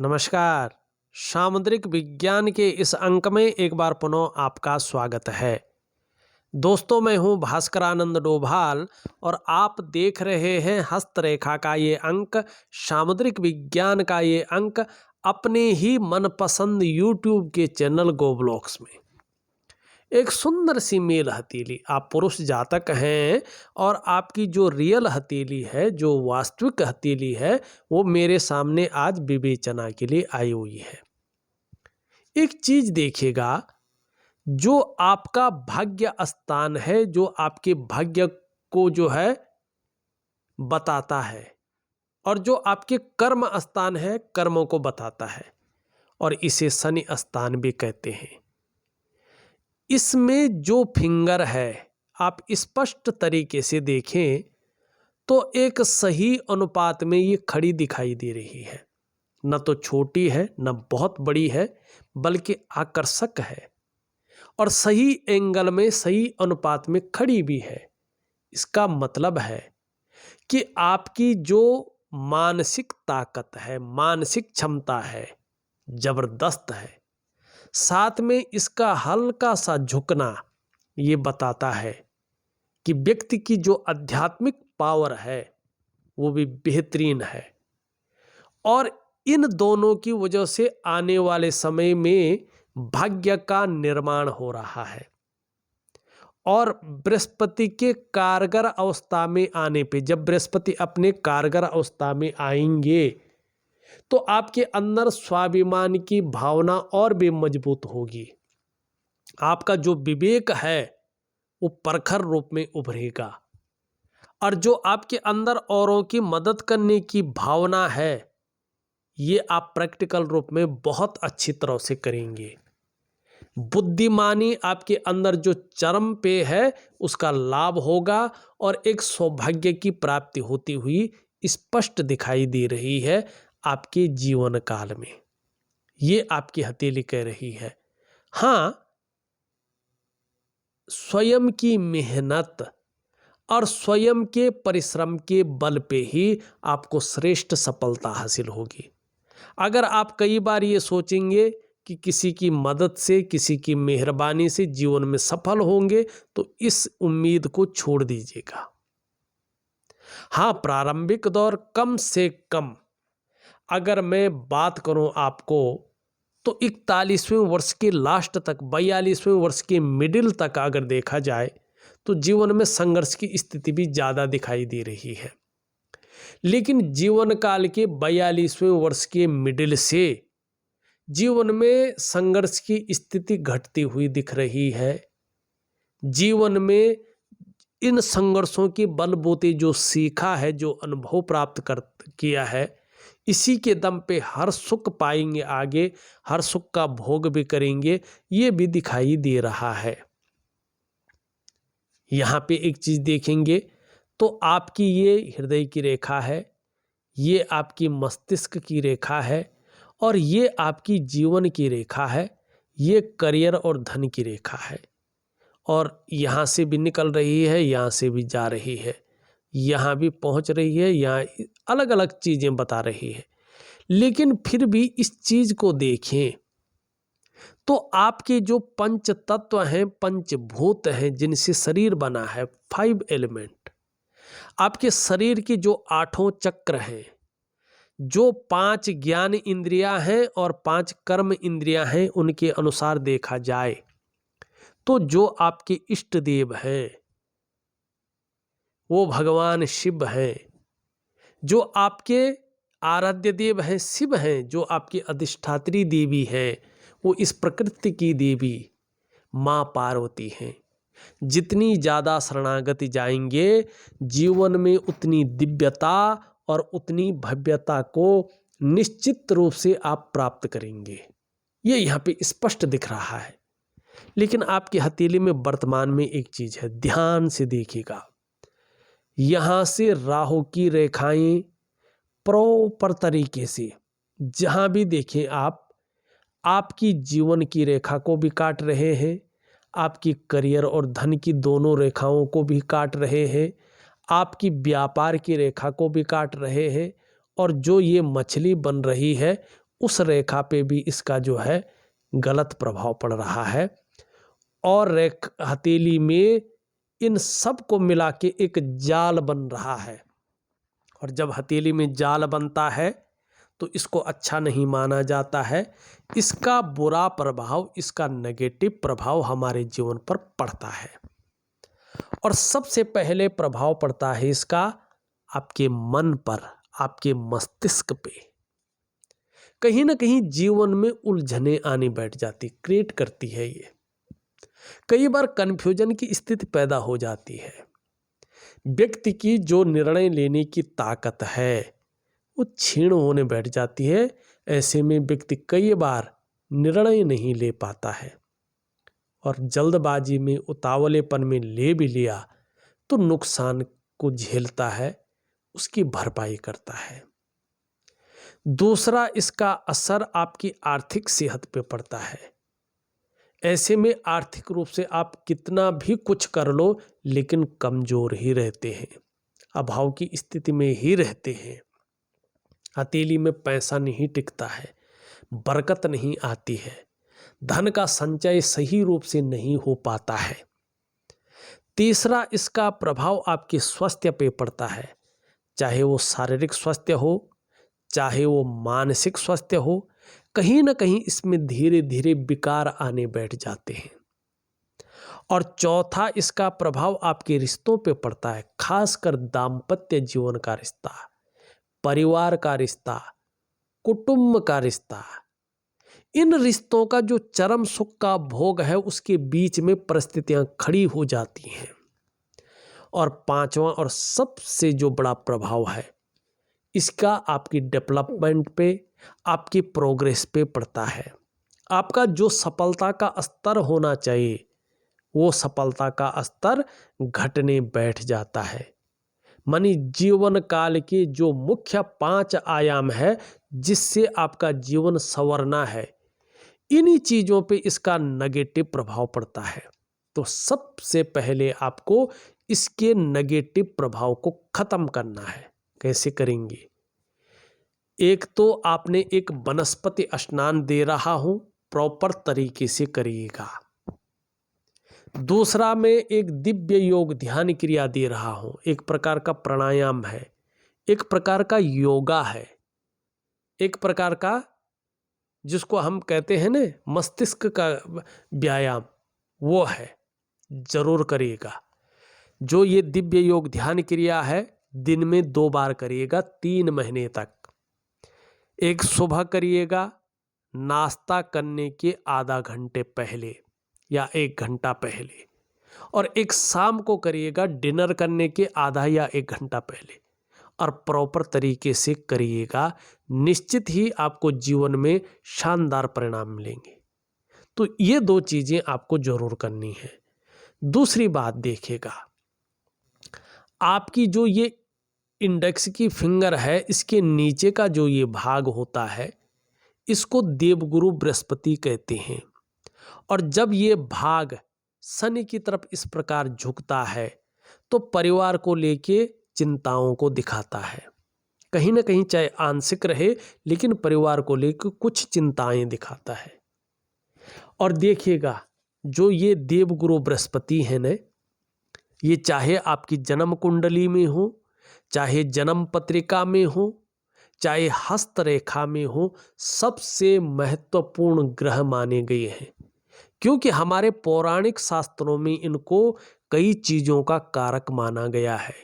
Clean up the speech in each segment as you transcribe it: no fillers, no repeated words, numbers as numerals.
नमस्कार। सामुद्रिक विज्ञान के इस अंक में एक बार पुनः आपका स्वागत है। दोस्तों, मैं हूं भास्करानंद डोभाल और आप देख रहे हैं हस्तरेखा का ये अंक, सामुद्रिक विज्ञान का ये अंक अपने ही मनपसंद यूट्यूब के चैनल गोब्लॉक्स में। एक सुंदर सी मेल हथेली, आप पुरुष जातक हैं और आपकी जो रियल हथेली है, जो वास्तविक हथेली है, वो मेरे सामने आज विवेचना के लिए आई हुई है। एक चीज देखिएगा, जो आपका भाग्य स्थान है, जो आपके भाग्य को जो है बताता है, और जो आपके कर्म स्थान है, कर्मों को बताता है, और इसे शनि स्थान भी कहते हैं। इसमें जो फिंगर है, आप स्पष्ट तरीके से देखें तो एक सही अनुपात में ये खड़ी दिखाई दे रही है। न तो छोटी है, न बहुत बड़ी है, बल्कि आकर्षक है और सही एंगल में, सही अनुपात में खड़ी भी है। इसका मतलब है कि आपकी जो मानसिक ताकत है, मानसिक क्षमता है, जबरदस्त है। साथ में इसका हल्का सा झुकना ये बताता है कि व्यक्ति की जो आध्यात्मिक पावर है वो भी बेहतरीन है, और इन दोनों की वजह से आने वाले समय में भाग्य का निर्माण हो रहा है। और बृहस्पति के कारगर अवस्था में आने पे, जब बृहस्पति अपने कारगर अवस्था में आएंगे तो आपके अंदर स्वाभिमान की भावना और भी मजबूत होगी। आपका जो विवेक है वो प्रखर रूप में उभरेगा, और जो आपके अंदर औरों की मदद करने की भावना है, ये आप प्रैक्टिकल रूप में बहुत अच्छी तरह से करेंगे। बुद्धिमानी आपके अंदर जो चरम पे है उसका लाभ होगा, और एक सौभाग्य की प्राप्ति होती हुई स्पष्ट दिखाई दे रही है आपके जीवन काल में। ये आपकी हथेली कह रही है। हाँ, स्वयं की मेहनत और स्वयं के परिश्रम के बल पे ही आपको श्रेष्ठ सफलता हासिल होगी। अगर आप कई बार ये सोचेंगे कि किसी की मदद से, किसी की मेहरबानी से जीवन में सफल होंगे, तो इस उम्मीद को छोड़ दीजिएगा। हाँ, प्रारंभिक दौर कम से कम अगर मैं बात करूं आपको, तो 41वें वर्ष के लास्ट तक, 42वें वर्ष के मिडिल तक अगर देखा जाए तो जीवन में संघर्ष की स्थिति भी ज़्यादा दिखाई दे रही है। लेकिन जीवन काल के 42वें वर्ष के मिडिल से जीवन में संघर्ष की स्थिति घटती हुई दिख रही है। जीवन में इन संघर्षों के बलबूते जो सीखा है, जो अनुभव प्राप्त किया है, इसी के दम पे हर सुख पाएंगे आगे, हर सुख का भोग भी करेंगे, ये भी दिखाई दे रहा है। यहाँ पे एक चीज देखेंगे तो आपकी ये हृदय की रेखा है, ये आपकी मस्तिष्क की रेखा है, और ये आपकी जीवन की रेखा है, ये करियर और धन की रेखा है। और यहाँ से भी निकल रही है, यहाँ से भी जा रही है, यहाँ भी पहुँच रही है, यहाँ अलग अलग चीज़ें बता रही है। लेकिन फिर भी इस चीज़ को देखें तो आपके जो पंच तत्व हैं, पंचभूत हैं, जिनसे शरीर बना है, 5 एलिमेंट, आपके शरीर के जो 8 चक्र हैं, जो 5 ज्ञान इंद्रियां हैं और 5 कर्म इंद्रियां हैं, उनके अनुसार देखा जाए तो जो आपके इष्ट देव हैं वो भगवान शिव हैं, जो आपके आराध्य देव हैं शिव हैं, जो आपकी अधिष्ठात्री देवी हैं वो इस प्रकृति की देवी माँ पार्वती हैं। जितनी ज़्यादा शरणागति जाएंगे, जीवन में उतनी दिव्यता और उतनी भव्यता को निश्चित रूप से आप प्राप्त करेंगे। ये यहाँ पे स्पष्ट दिख रहा है। लेकिन आपकी हथेली में वर्तमान में एक चीज़ है, ध्यान से देखिएगा। यहाँ से राहु की रेखाएं प्रॉपर तरीके से जहाँ भी देखें आप, आपकी जीवन की रेखा को भी काट रहे हैं, आपकी करियर और धन की दोनों रेखाओं को भी काट रहे हैं, आपकी व्यापार की रेखा को भी काट रहे हैं, और जो ये मछली बन रही है उस रेखा पे भी इसका जो है गलत प्रभाव पड़ रहा है। और हथेली में इन सब को मिला के एक जाल बन रहा है। और जब हथेली में जाल बनता है तो इसको अच्छा नहीं माना जाता है। इसका बुरा प्रभाव, इसका नेगेटिव प्रभाव हमारे जीवन पर पड़ता है। और सबसे पहले प्रभाव पड़ता है इसका आपके मन पर, आपके मस्तिष्क पे। कहीं ना कहीं जीवन में उलझने आनी बैठ जाती, क्रिएट करती है ये। कई बार कन्फ्यूजन की स्थिति पैदा हो जाती है। व्यक्ति की जो निर्णय लेने की ताकत है वो क्षीण होने बैठ जाती है। ऐसे में व्यक्ति कई बार निर्णय नहीं ले पाता है और जल्दबाजी में, उतावलेपन में ले भी लिया तो नुकसान को झेलता है, उसकी भरपाई करता है। दूसरा, इसका असर आपकी आर्थिक सेहत पे पड़ता है। ऐसे में आर्थिक रूप से आप कितना भी कुछ कर लो लेकिन कमजोर ही रहते हैं, अभाव की स्थिति में ही रहते हैं। हथेली में पैसा नहीं टिकता है, बरकत नहीं आती है, धन का संचय सही रूप से नहीं हो पाता है। तीसरा, इसका प्रभाव आपके स्वास्थ्य पे पड़ता है, चाहे वो शारीरिक स्वास्थ्य हो, चाहे वो मानसिक स्वास्थ्य हो। कहीं ना कहीं इसमें धीरे धीरे विकार आने बैठ जाते हैं। और चौथा, इसका प्रभाव आपके रिश्तों पे पड़ता है, खासकर दाम्पत्य जीवन का रिश्ता, परिवार का रिश्ता, कुटुंब का रिश्ता। इन रिश्तों का जो चरम सुख का भोग है उसके बीच में परिस्थितियां खड़ी हो जाती हैं। और पांचवा और सबसे जो बड़ा प्रभाव है इसका आपकी डेवलपमेंट पे, आपकी प्रोग्रेस पे पड़ता है। आपका जो सफलता का स्तर होना चाहिए वो सफलता का स्तर घटने बैठ जाता है। मानी जीवन काल के जो मुख्य 5 आयाम है जिससे आपका जीवन संवरना है, इन्हीं चीजों पे इसका नेगेटिव प्रभाव पड़ता है। तो सबसे पहले आपको इसके नेगेटिव प्रभाव को खत्म करना है। कैसे करेंगे? एक तो आपने एक वनस्पति स्नान दे रहा हूं, प्रॉपर तरीके से करिएगा। दूसरा, मैं एक दिव्य योग ध्यान क्रिया दे रहा हूं, एक प्रकार का प्राणायाम है, एक प्रकार का योगा है, एक प्रकार का जिसको हम कहते हैं ना मस्तिष्क का व्यायाम, वो है, जरूर करिएगा। जो ये दिव्य योग ध्यान क्रिया है दिन में 2 बार करिएगा 3 महीने तक। एक सुबह करिएगा नाश्ता करने के आधा घंटे पहले या 1 घंटा पहले, और एक शाम को करिएगा डिनर करने के आधा या 1 घंटा पहले। और प्रॉपर तरीके से करिएगा, निश्चित ही आपको जीवन में शानदार परिणाम मिलेंगे। तो ये 2 चीजें आपको जरूर करनी है। दूसरी बात देखिएगा, आपकी जो ये इंडेक्स की फिंगर है इसके नीचे का जो ये भाग होता है इसको देवगुरु बृहस्पति कहते हैं। और जब ये भाग शनि की तरफ इस प्रकार झुकता है तो परिवार को लेके चिंताओं को दिखाता है। कहीं ना कहीं चाहे आंशिक रहे लेकिन परिवार को लेकर कुछ चिंताएं दिखाता है। और देखिएगा जो ये देवगुरु बृहस्पति है न, ये चाहे आपकी जन्म कुंडली में हो, चाहे जन्म पत्रिका में हो, चाहे हस्तरेखा में हो, सबसे महत्वपूर्ण ग्रह माने गए हैं। क्योंकि हमारे पौराणिक शास्त्रों में इनको कई चीजों का कारक माना गया है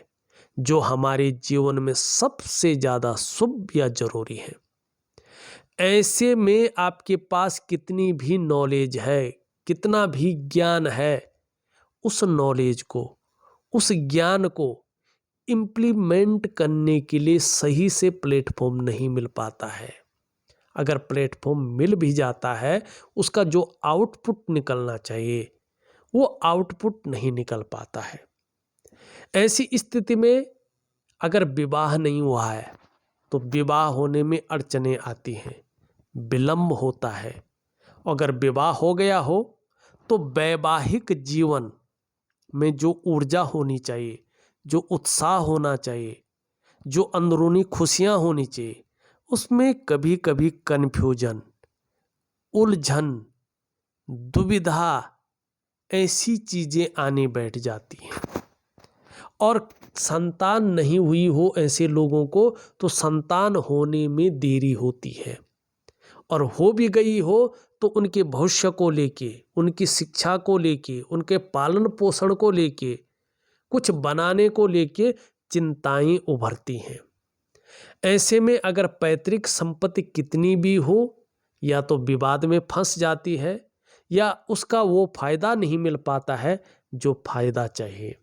जो हमारे जीवन में सबसे ज्यादा शुभ या जरूरी है। ऐसे में आपके पास कितनी भी नॉलेज है, कितना भी ज्ञान है, उस नॉलेज को, उस ज्ञान को इम्प्लीमेंट करने के लिए सही से प्लेटफॉर्म नहीं मिल पाता है। अगर प्लेटफॉर्म मिल भी जाता है उसका जो आउटपुट निकलना चाहिए वो आउटपुट नहीं निकल पाता है। ऐसी स्थिति में अगर विवाह नहीं हुआ है तो विवाह होने में अड़चनें आती हैं, विलंब होता है। अगर विवाह हो गया हो तो वैवाहिक जीवन में जो ऊर्जा होनी चाहिए, जो उत्साह होना चाहिए, जो अंदरूनी खुशियां होनी चाहिए, उसमें कभी कभी कन्फ्यूजन, उलझन, दुविधा, ऐसी चीजें आने बैठ जाती हैं। और संतान नहीं हुई हो ऐसे लोगों को तो संतान होने में देरी होती है, और हो भी गई हो तो उनके भविष्य को लेके, उनकी शिक्षा को लेके, उनके पालन पोषण को लेके, कुछ बनाने को लेके चिंताएं उभरती हैं। ऐसे में अगर पैतृक संपत्ति कितनी भी हो, या तो विवाद में फंस जाती है, या उसका वो फायदा नहीं मिल पाता है जो फायदा चाहिए।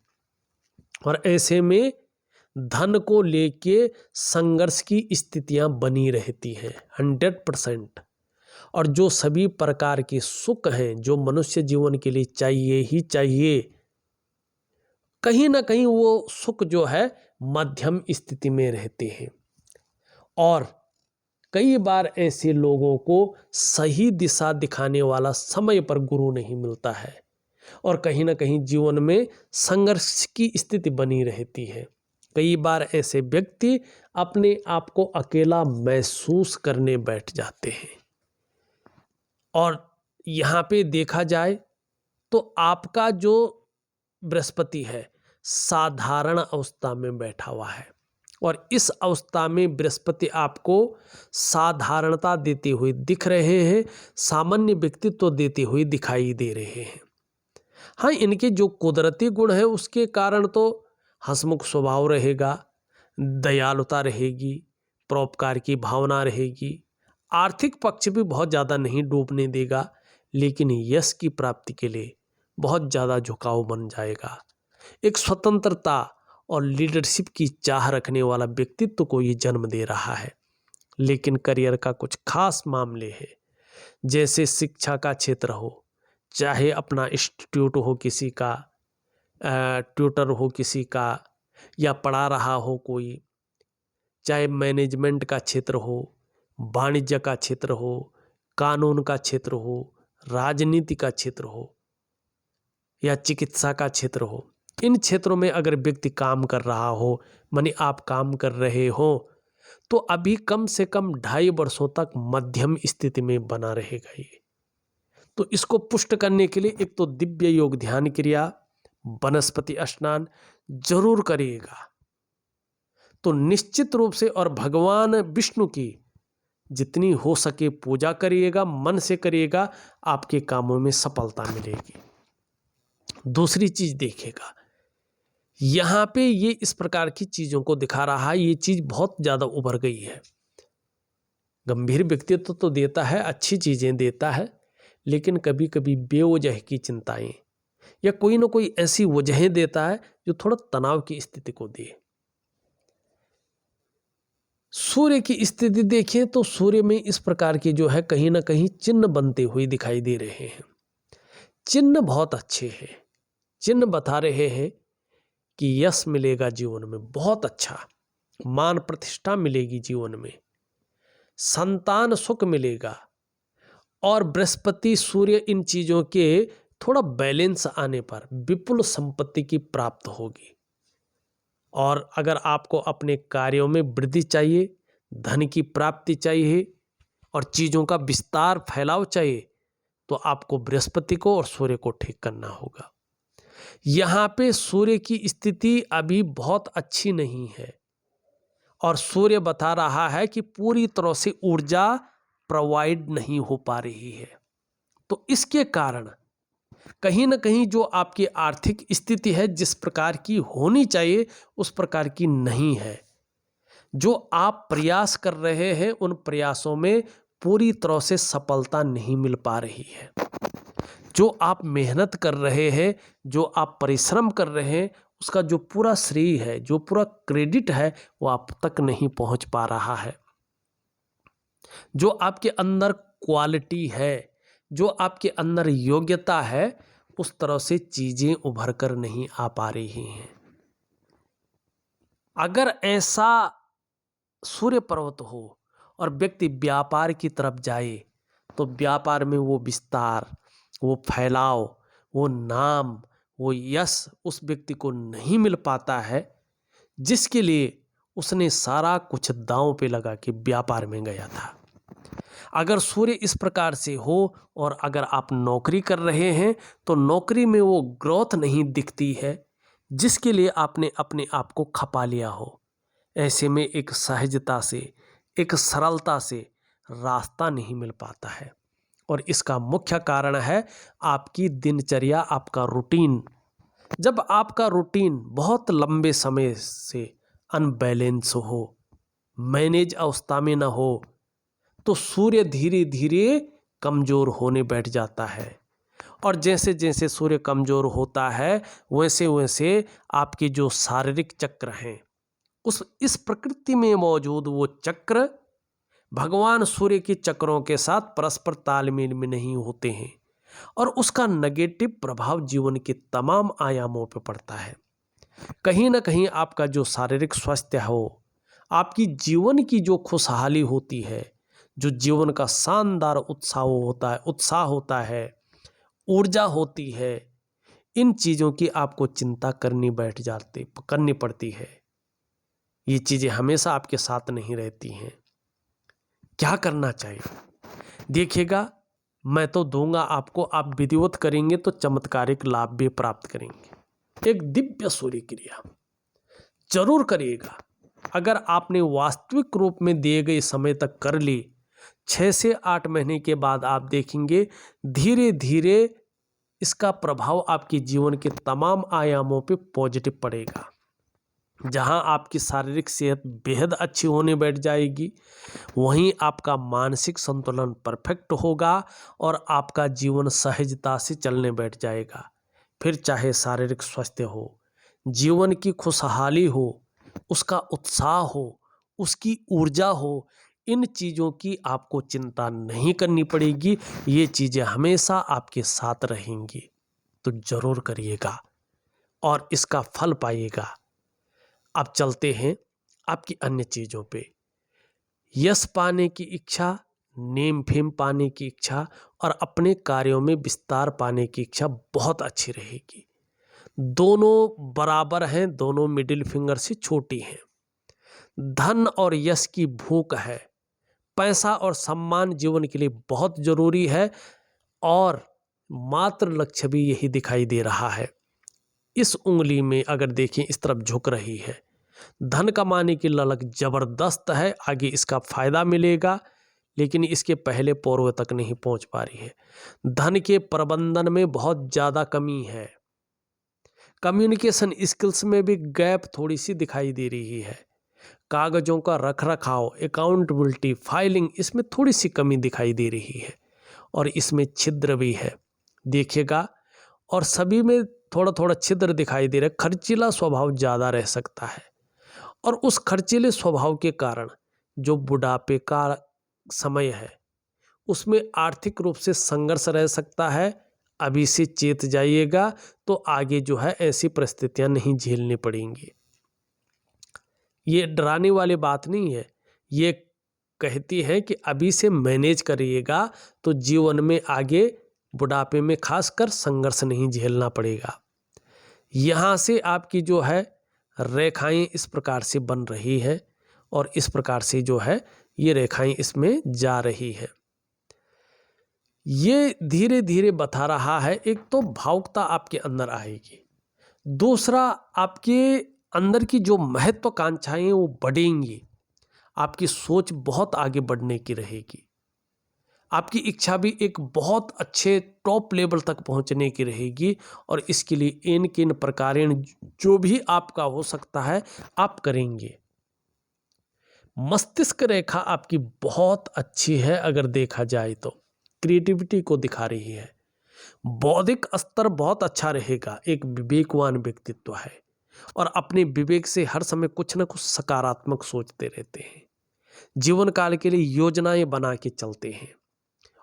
और ऐसे में धन को लेके संघर्ष की स्थितियां बनी रहती हैं 100%। और जो सभी प्रकार के सुख हैं जो मनुष्य जीवन के लिए चाहिए ही चाहिए, कहीं ना कहीं वो सुख जो है मध्यम स्थिति में रहते हैं। और कई बार ऐसे लोगों को सही दिशा दिखाने वाला समय पर गुरु नहीं मिलता है, और कहीं ना कहीं जीवन में संघर्ष की स्थिति बनी रहती है। कई बार ऐसे व्यक्ति अपने आप को अकेला महसूस करने बैठ जाते हैं। और यहाँ पे देखा जाए तो आपका जो बृहस्पति है साधारण अवस्था में बैठा हुआ है, और इस अवस्था में बृहस्पति आपको साधारणता देते हुए दिख रहे हैं, सामान्य व्यक्तित्व देते हुए दिखाई दे रहे हैं। हाँ, इनके जो कुदरती गुण है उसके कारण तो हंसमुख स्वभाव रहेगा, दयालुता रहेगी, परोपकार की भावना रहेगी, आर्थिक पक्ष भी बहुत ज़्यादा नहीं डूबने देगा, लेकिन यश की प्राप्ति के लिए बहुत ज़्यादा झुकाव बन जाएगा। एक स्वतंत्रता और लीडरशिप की चाह रखने वाला व्यक्तित्व को ये जन्म दे रहा है। लेकिन करियर का कुछ खास मामले हैं, जैसे शिक्षा का क्षेत्र हो, चाहे अपना इंस्टीट्यूट हो किसी का, ट्यूटर हो किसी का, या पढ़ा रहा हो कोई, चाहे मैनेजमेंट का क्षेत्र हो, वाणिज्य का क्षेत्र हो, कानून का क्षेत्र हो, राजनीति का क्षेत्र हो, या चिकित्सा का क्षेत्र हो। इन क्षेत्रों में अगर व्यक्ति काम कर रहा हो, माने आप काम कर रहे हो, तो अभी कम से कम 2.5 वर्षों तक मध्यम स्थिति में बना रहेगा ये। तो इसको पुष्ट करने के लिए एक तो दिव्य योग ध्यान क्रिया, वनस्पति स्नान जरूर करिएगा। तो निश्चित रूप से, और भगवान विष्णु की जितनी हो सके पूजा करिएगा, मन से करिएगा, आपके कामों में सफलता मिलेगी। दूसरी चीज देखिएगा, यहां पे ये इस प्रकार की चीजों को दिखा रहा है, ये चीज बहुत ज्यादा उभर गई है। गंभीर व्यक्तित्व तो देता है, अच्छी चीजें देता है, लेकिन कभी कभी बेवजह की चिंताएं या कोई ना कोई ऐसी वजहें देता है जो थोड़ा तनाव की स्थिति को दे। सूर्य की स्थिति देखिए तो सूर्य में इस प्रकार के जो है कहीं ना कहीं चिन्ह बनते हुए दिखाई दे रहे हैं। चिन्ह बहुत अच्छे हैं, चिन्ह बता रहे हैं कि यश मिलेगा जीवन में, बहुत अच्छा मान प्रतिष्ठा मिलेगी जीवन में, संतान सुख मिलेगा, और बृहस्पति सूर्य इन चीजों के थोड़ा बैलेंस आने पर विपुल संपत्ति की प्राप्त होगी। और अगर आपको अपने कार्यों में वृद्धि चाहिए, धन की प्राप्ति चाहिए, और चीजों का विस्तार फैलाव चाहिए, तो आपको बृहस्पति को और सूर्य को ठीक करना होगा। यहां पे सूर्य की स्थिति अभी बहुत अच्छी नहीं है, और सूर्य बता रहा है कि पूरी तरह से ऊर्जा प्रोवाइड नहीं हो पा रही है। तो इसके कारण कहीं ना कहीं जो आपकी आर्थिक स्थिति है जिस प्रकार की होनी चाहिए उस प्रकार की नहीं है। जो आप प्रयास कर रहे हैं उन प्रयासों में पूरी तरह से सफलता नहीं मिल पा रही है। जो आप मेहनत कर रहे हैं, जो आप परिश्रम कर रहे हैं, उसका जो पूरा श्रेय है, जो पूरा क्रेडिट है, वो आप तक नहीं पहुंच पा रहा है। जो आपके अंदर क्वालिटी है, जो आपके अंदर योग्यता है, उस तरह से चीजें उभर कर नहीं आ पा रही हैं। अगर ऐसा सूर्य पर्वत हो और व्यक्ति व्यापार की तरफ जाए, तो व्यापार में वो विस्तार, वो फैलाव, वो नाम, वो यश उस व्यक्ति को नहीं मिल पाता है, जिसके लिए उसने सारा कुछ दांव पे लगा के व्यापार में गया था। अगर सूर्य इस प्रकार से हो और अगर आप नौकरी कर रहे हैं तो नौकरी में वो ग्रोथ नहीं दिखती है जिसके लिए आपने अपने आप को खपा लिया हो। ऐसे में एक सहजता से, एक सरलता से रास्ता नहीं मिल पाता है और इसका मुख्य कारण है आपकी दिनचर्या, आपका रूटीन। जब आपका रूटीन बहुत लंबे समय से अनबैलेंस हो, मैनेज अवस्था में न हो, तो सूर्य धीरे धीरे कमज़ोर होने बैठ जाता है और जैसे जैसे सूर्य कमज़ोर होता है वैसे वैसे आपके जो शारीरिक चक्र हैं, इस प्रकृति में मौजूद वो चक्र भगवान सूर्य के चक्रों के साथ परस्पर तालमेल में नहीं होते हैं और उसका नेगेटिव प्रभाव जीवन के तमाम आयामों पर पड़ता है। कहीं ना कहीं आपका जो शारीरिक स्वास्थ्य हो, आपकी जीवन की जो खुशहाली होती है, जो जीवन का शानदार उत्साह होता है, ऊर्जा होती है, इन चीज़ों की आपको चिंता करनी पड़ती है। ये चीज़ें हमेशा आपके साथ नहीं रहती हैं। क्या करना चाहिए? देखिएगा, मैं तो दूंगा आपको, आप विधिवत करेंगे तो चमत्कारिक लाभ भी प्राप्त करेंगे। एक दिव्य सूर्य क्रिया जरूर करिएगा। अगर आपने वास्तविक रूप में दिए गए समय तक कर ली, 6 से 8 महीने के बाद आप देखेंगे धीरे धीरे इसका प्रभाव आपके जीवन के तमाम आयामों पे पॉजिटिव पड़ेगा। जहां आपकी शारीरिक सेहत बेहद अच्छी होने बैठ जाएगी, वहीं आपका मानसिक संतुलन परफेक्ट होगा और आपका जीवन सहजता से चलने बैठ जाएगा। फिर चाहे शारीरिक स्वास्थ्य हो, जीवन की खुशहाली हो, उसका उत्साह हो, उसकी ऊर्जा हो, इन चीज़ों की आपको चिंता नहीं करनी पड़ेगी। ये चीज़ें हमेशा आपके साथ रहेंगी। तो जरूर करिएगा और इसका फल पाइएगा। अब चलते हैं आपकी अन्य चीज़ों पे। यश पाने की इच्छा, नेम फेम पाने की इच्छा और अपने कार्यों में विस्तार पाने की इच्छा बहुत अच्छी रहेगी। दोनों बराबर हैं, दोनों मिडिल फिंगर से छोटी हैं। धन और यश की भूख है, पैसा और सम्मान जीवन के लिए बहुत जरूरी है और मात्र लक्ष्य भी यही दिखाई दे रहा है। इस उंगली में अगर देखें इस तरफ झुक रही है। धन कमाने की ललक जबरदस्त है, आगे इसका फायदा मिलेगा, लेकिन इसके पहले पूर्व तक नहीं पहुंच पा रही है। धन के प्रबंधन में बहुत ज़्यादा कमी है। कम्युनिकेशन स्किल्स में भी गैप थोड़ी सी दिखाई दे रही है। कागजों का रखरखाव, अकाउंटेबिलिटी, फाइलिंग, इसमें थोड़ी सी कमी दिखाई दे रही है और इसमें छिद्र भी है, देखिएगा। और सभी में थोड़ा थोड़ा छिद्र दिखाई दे रहा है। खर्चीला स्वभाव ज़्यादा रह सकता है और उस खर्चीले स्वभाव के कारण जो बुढ़ापे का समय है उसमें आर्थिक रूप से संघर्ष रह सकता है। अभी से चेत जाइएगा तो आगे जो है ऐसी परिस्थितियां नहीं झेलनी पड़ेंगी। ये डराने वाली बात नहीं है, ये कहती है कि अभी से मैनेज करिएगा तो जीवन में आगे बुढ़ापे में खासकर संघर्ष नहीं झेलना पड़ेगा। यहाँ से आपकी जो है रेखाएं इस प्रकार से बन रही है और इस प्रकार से जो है ये रेखाएं इसमें जा रही है। ये धीरे धीरे बता रहा है, एक तो भावुकता आपके अंदर आएगी, दूसरा आपके अंदर की जो महत्वाकांक्षाएं वो बढ़ेंगी, आपकी सोच बहुत आगे बढ़ने की रहेगी, आपकी इच्छा भी एक बहुत अच्छे टॉप लेवल तक पहुंचने की रहेगी और इसके लिए इन किन प्रकारेण जो भी आपका हो सकता है आप करेंगे। मस्तिष्क रेखा आपकी बहुत अच्छी है, अगर देखा जाए तो क्रिएटिविटी को दिखा रही है। बौद्धिक स्तर बहुत अच्छा रहेगा, एक विवेकवान व्यक्तित्व है और अपने विवेक से हर समय कुछ न कुछ सकारात्मक सोचते रहते हैं, जीवन काल के लिए योजनाएं बना के चलते हैं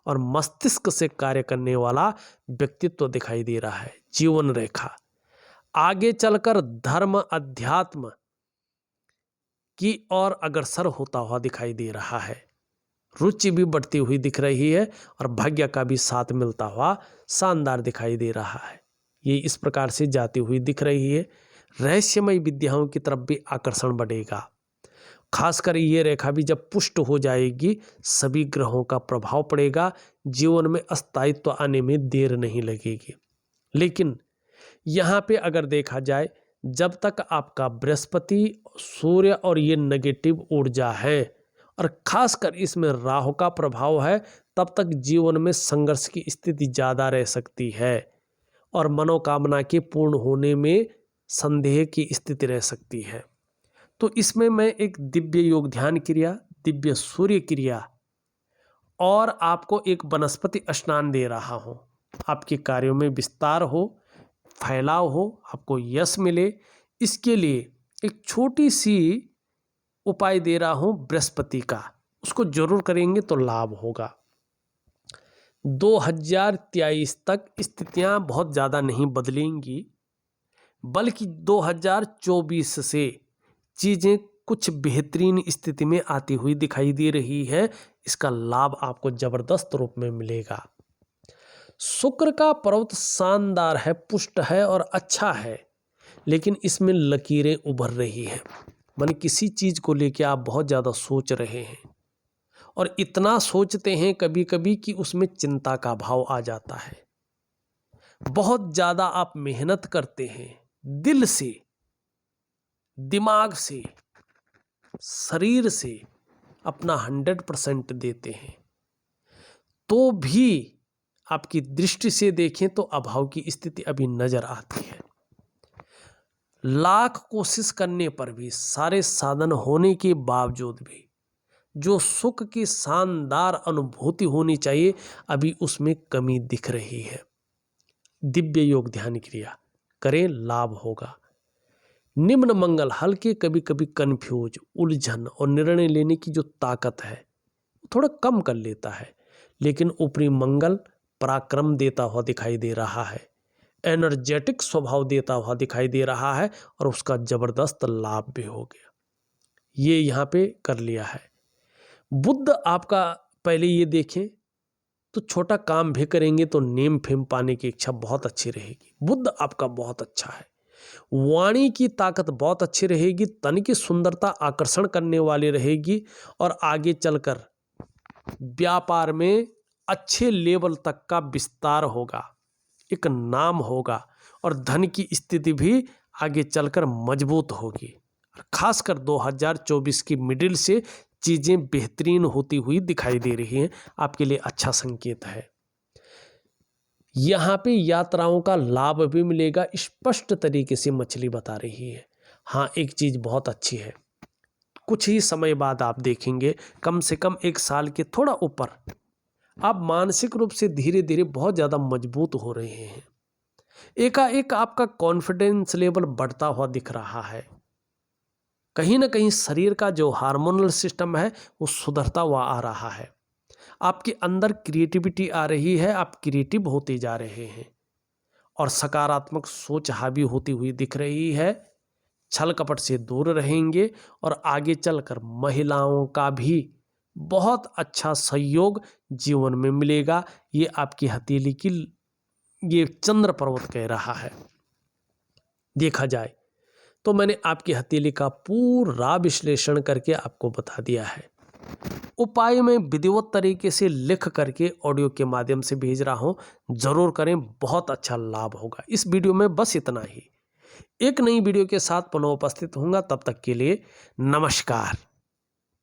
और मस्तिष्क से कार्य करने वाला व्यक्तित्व दिखाई दे रहा है। जीवन रेखा आगे चलकर धर्म अध्यात्म की ओर अग्रसर होता हुआ दिखाई दे रहा है। रुचि भी बढ़ती हुई दिख रही है और भाग्य का भी साथ मिलता हुआ शानदार दिखाई दे रहा है। ये इस प्रकार से जाती हुई दिख रही है। रहस्यमय विद्याओं की तरफ भी आकर्षण बढ़ेगा। खासकर ये रेखा भी जब पुष्ट हो जाएगी, सभी ग्रहों का प्रभाव पड़ेगा, जीवन में अस्थायित्व आने में देर नहीं लगेगी। लेकिन यहाँ पे अगर देखा जाए, जब तक आपका बृहस्पति, सूर्य और ये नेगेटिव ऊर्जा है और खासकर इसमें राहु का प्रभाव है, तब तक जीवन में संघर्ष की स्थिति ज़्यादा रह सकती है और मनोकामना के पूर्ण होने में संदेह की स्थिति रह सकती है। तो इसमें मैं एक दिव्य योग ध्यान क्रिया, दिव्य सूर्य क्रिया और आपको एक वनस्पति स्नान दे रहा हूँ। आपके कार्यों में विस्तार हो, फैलाव हो, आपको यश मिले, इसके लिए एक छोटी सी उपाय दे रहा हूँ बृहस्पति का। उसको जरूर करेंगे तो लाभ होगा। 2023 तक स्थितियाँ बहुत ज़्यादा नहीं बदलेंगी, बल्कि 2024 से चीज़ें कुछ बेहतरीन स्थिति में आती हुई दिखाई दे रही है। इसका लाभ आपको ज़बरदस्त रूप में मिलेगा। शुक्र का पर्वत शानदार है, पुष्ट है और अच्छा है, लेकिन इसमें लकीरें उभर रही हैं। माने किसी चीज़ को लेकर आप बहुत ज़्यादा सोच रहे हैं और इतना सोचते हैं कभी कभी कि उसमें चिंता का भाव आ जाता है। बहुत ज़्यादा आप मेहनत करते हैं, दिल से, दिमाग से, शरीर से अपना 100% देते हैं, तो भी आपकी दृष्टि से देखें तो अभाव की स्थिति अभी नजर आती है। लाख कोशिश करने पर भी, सारे साधन होने के बावजूद भी जो सुख की शानदार अनुभूति होनी चाहिए, अभी उसमें कमी दिख रही है। दिव्य योग ध्यान क्रिया करें, लाभ होगा। निम्न मंगल हल्के कभी कभी कंफ्यूज, उलझन और निर्णय लेने की जो ताकत है थोड़ा कम कर लेता है, लेकिन ऊपरी मंगल पराक्रम देता हुआ दिखाई दे रहा है, एनर्जेटिक स्वभाव देता हुआ दिखाई दे रहा है और उसका जबरदस्त लाभ भी हो गया। ये यहाँ पे कर लिया है। बुध आपका पहले ये देखें तो छोटा काम भी करेंगे तो नेम फेम पाने की इच्छा बहुत अच्छी रहेगी। बुध आपका बहुत अच्छा है। वाणी की ताकत बहुत अच्छी रहेगी, तन की सुंदरता आकर्षण करने वाली रहेगी और आगे चलकर व्यापार में अच्छे लेवल तक का विस्तार होगा, एक नाम होगा और धन की स्थिति भी आगे चलकर मजबूत होगी। खासकर 2024 की मिडिल से चीज़ें बेहतरीन होती हुई दिखाई दे रही हैं, आपके लिए अच्छा संकेत है। यहाँ पे यात्राओं का लाभ भी मिलेगा, स्पष्ट तरीके से मछली बता रही है। हाँ, एक चीज़ बहुत अच्छी है, कुछ ही समय बाद आप देखेंगे, कम से कम 1 साल के थोड़ा ऊपर, आप मानसिक रूप से धीरे धीरे बहुत ज़्यादा मजबूत हो रहे हैं। एकाएक आपका कॉन्फिडेंस लेवल बढ़ता हुआ दिख रहा है। कहीं ना कहीं शरीर का जो हार्मोनल सिस्टम है वो सुधरता हुआ आ रहा है। आपके अंदर क्रिएटिविटी आ रही है, आप क्रिएटिव होते जा रहे हैं और सकारात्मक सोच हावी होती हुई दिख रही है। छल कपट से दूर रहेंगे और आगे चलकर महिलाओं का भी बहुत अच्छा सहयोग जीवन में मिलेगा। ये आपकी हथेली की ये चंद्र पर्वत कह रहा है। देखा जाए तो मैंने आपकी हथेली का पूरा विश्लेषण करके आपको बता दिया है। उपाय में विधिवत तरीके से लिख करके ऑडियो के माध्यम से भेज रहा हूं, जरूर करें, बहुत अच्छा लाभ होगा। इस वीडियो में बस इतना ही। एक नई वीडियो के साथ पुनः उपस्थित होऊंगा, तब तक के लिए नमस्कार।